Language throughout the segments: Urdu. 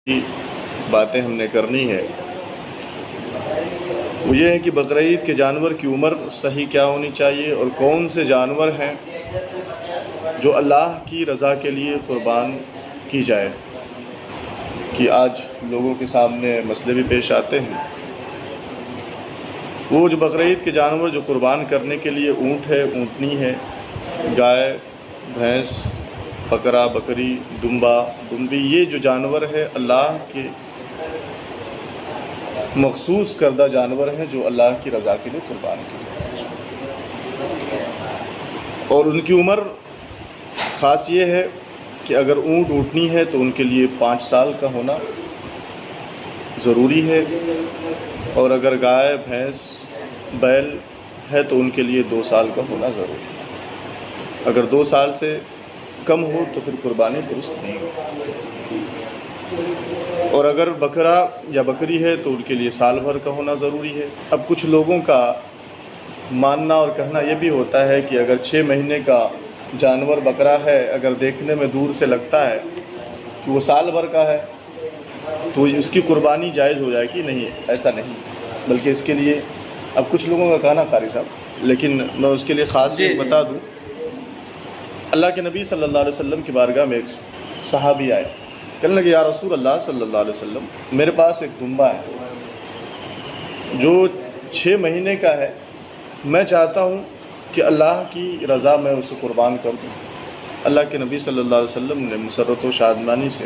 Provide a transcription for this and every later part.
کی باتیں ہم نے کرنی ہے وہ یہ ہے کہ بقرعید کے جانور کی عمر صحیح کیا ہونی چاہیے اور کون سے جانور ہیں جو اللہ کی رضا کے لیے قربان کی جائے، کہ آج لوگوں کے سامنے مسئلے بھی پیش آتے ہیں۔ وہ جو بقرعید کے جانور جو قربان کرنے کے لیے اونٹ ہے، اونٹنی ہے، گائے، بھینس، بکرا، بکری، دمبا، دمبی، یہ جو جانور ہے اللہ کے مخصوص کردہ جانور ہیں جو اللہ کی رضا کے لیے قربان کی جائے، اور ان کی عمر خاص یہ ہے کہ اگر اونٹ اونٹنی ہے تو ان کے لیے 5 سال کا ہونا ضروری ہے، اور اگر گائے، بھینس، بیل ہے تو ان کے لیے 2 سال کا ہونا ضروری ہے۔ اگر 2 سال سے کم ہو تو پھر قربانی درست نہیں ہوتی، اور اگر بکرا یا بکری ہے تو ان کے لیے سال بھر کا ہونا ضروری ہے۔ اب کچھ لوگوں کا ماننا اور کہنا یہ بھی ہوتا ہے کہ اگر 6 مہینے کا جانور بکرا ہے، اگر دیکھنے میں دور سے لگتا ہے کہ وہ سال بھر کا ہے تو اس کی قربانی جائز ہو جائے گی، نہیں، ایسا نہیں، بلکہ اس کے لیے اب کچھ لوگوں کا کہنا قاری صاحب، لیکن میں اس کے لیے خاص یہ بتا دوں، اللہ کے نبی صلی اللہ علیہ وسلم کی بارگاہ میں ایک صحابی آئے، کہنے لگے یا رسول اللہ صلی اللہ علیہ وسلم، میرے پاس ایک دمبا ہے جو 6 مہینے کا ہے، میں چاہتا ہوں کہ اللہ کی رضا میں اسے قربان کر دوں۔ اللہ کے نبی صلی اللہ علیہ وسلم نے مسرت و شادمانی سے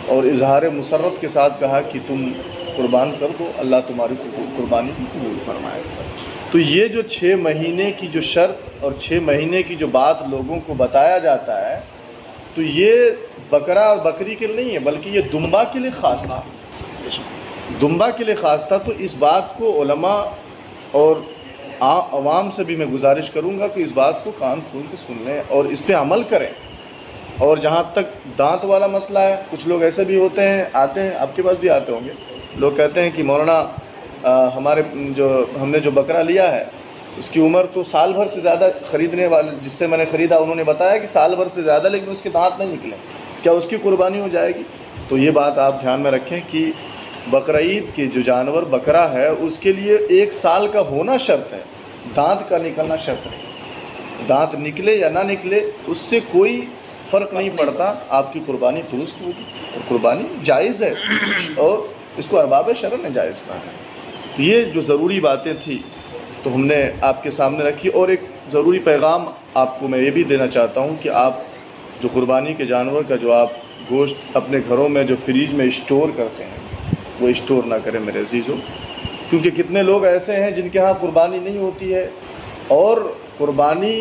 اور اظہار مسرت کے ساتھ کہا کہ تم قربان کر دو، اللہ تمہاری قربانی کی قبول فرمائے۔ تو یہ جو 6 مہینے کی جو شرط اور 6 مہینے کی جو بات لوگوں کو بتایا جاتا ہے، تو یہ بکرا اور بکری کے لیے نہیں ہے، بلکہ یہ دمبا کے لیے خاص تھا، دمبا کے لیے خاص تھا۔ تو اس بات کو علماء اور عوام سے بھی میں گزارش کروں گا کہ اس بات کو کان کھول کے سن لیں اور اس پہ عمل کریں۔ اور جہاں تک دانت والا مسئلہ ہے، کچھ لوگ ایسے بھی ہوتے ہیں، آتے ہیں، آپ کے پاس بھی آتے ہوں گے، لوگ کہتے ہیں کہ مولانا ہم نے جو بکرا لیا ہے اس کی عمر تو سال بھر سے زیادہ، خریدنے والے جس سے میں نے خریدا انہوں نے بتایا کہ سال بھر سے زیادہ، لیکن اس کے دانت نہیں نکلے، کیا اس کی قربانی ہو جائے گی؟ تو یہ بات آپ دھیان میں رکھیں کہ بقرعید کے جو جانور بکرا ہے اس کے لیے 1 سال کا ہونا شرط ہے، دانت کا نکلنا شرط نہیں۔ دانت نکلے یا نہ نکلے اس سے کوئی فرق نہیں پڑتا، آپ کی قربانی درست ہوگی اور قربانی جائز ہے، اور اس کو ارباب شرع نے جائز کہا ہے۔ تو یہ جو ضروری باتیں تھیں تو ہم نے آپ کے سامنے رکھی، اور ایک ضروری پیغام آپ کو میں یہ بھی دینا چاہتا ہوں کہ آپ جو قربانی کے جانور کا جو آپ گوشت اپنے گھروں میں جو فریج میں اسٹور کرتے ہیں وہ اسٹور نہ کریں میرے عزیزوں، کیونکہ کتنے لوگ ایسے ہیں جن کے ہاں قربانی نہیں ہوتی ہے، اور قربانی